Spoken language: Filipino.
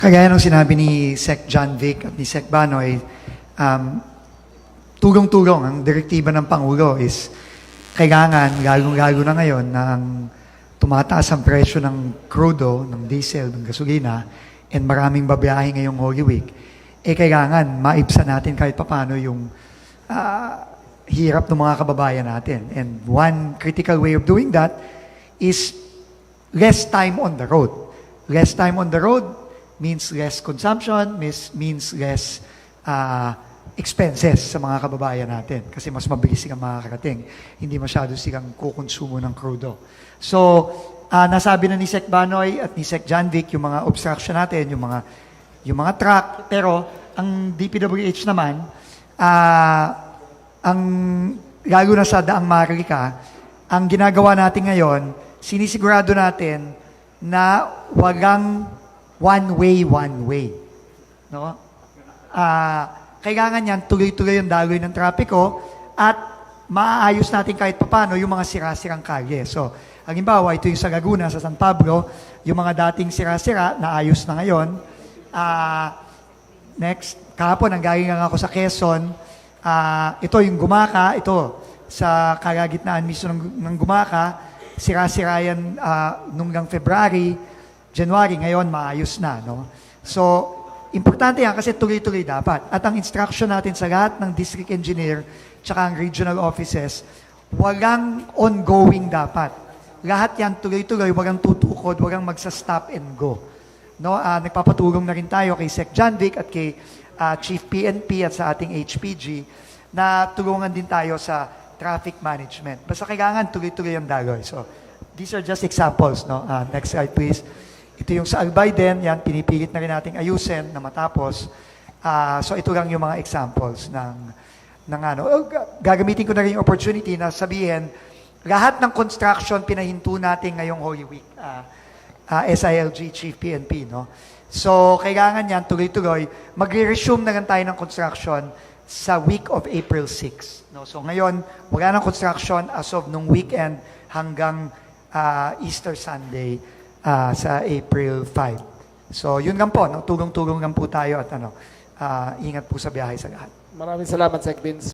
Kagaya ng sinabi ni Sec. John Vic at ni Sec. Banoy, tulong-tulong ang direktiba ng Pangulo is kailangan, lalong-lalo na ngayon, na ang tumataas ang presyo ng crudo, ng diesel, ng gasolina, and maraming babiyahe ngayong Holy Week, kailangan maibsan natin kahit papano yung hirap ng mga kababayan natin. And one critical way of doing that is less time on the road. Less time on the road means less consumption, means less expenses sa mga kababayan natin kasi mas mabilis silang makakarating. Hindi masyado silang kukonsumo ng crudo. So, nasabi na ni Sec. Banoy at ni Sec. John Vic yung mga obstruction natin, yung mga truck, pero ang DPWH naman, ang lalo na sa Daang Marlica, ang ginagawa natin ngayon, sinisigurado natin na walang one way. No? Kailangan yan, tuloy-tuloy yung daloy ng trapiko at maaayos natin kahit papano yung mga sira-sirang kalye. So, halimbawa, ito yung sa Laguna, sa San Pablo, yung mga dating sira-sira, naayos na ngayon. Next, kahapon, nanggaling lang ako sa Quezon. Ito yung Gumaka, ito, sa kalagitnaan mismo ng Gumaka, sira-sira yan nung lang February, January, ngayon maayos na. No? So, importante yan kasi tuloy-tuloy dapat. At ang instruction natin sa lahat ng district engineer tsaka ang regional offices, walang ongoing dapat. Lahat yan tuloy-tuloy, walang tutukod, walang magsa-stop and go. No? Nagpapatulong na rin tayo kay Sec. John Vic at kay Chief PNP at sa ating HPG na tulungan din tayo sa traffic management. Basta kailangan tuloy-tuloy ang daloy. So, these are just examples. No? Next slide, please. Ito yung sa Albay din, yan, pinipilit na rin nating ayusin na matapos. So ito lang yung mga examples ng ano. Gagamitin ko na rin yung opportunity na sabihin, lahat ng construction pinahinto natin ngayong Holy Week. SILG, Chief PNP, no? So kailangan yan, tuloy-tuloy, magre-resume na lang tayo ng construction sa week of April 6. No? So ngayon, wala ng construction as of nung weekend hanggang Easter Sunday, sa April 5. So, yun lang po. No? Tulong-tulong lang po tayo at ingat po sa biyahe sa lahat. Maraming salamat, Sec. Vince.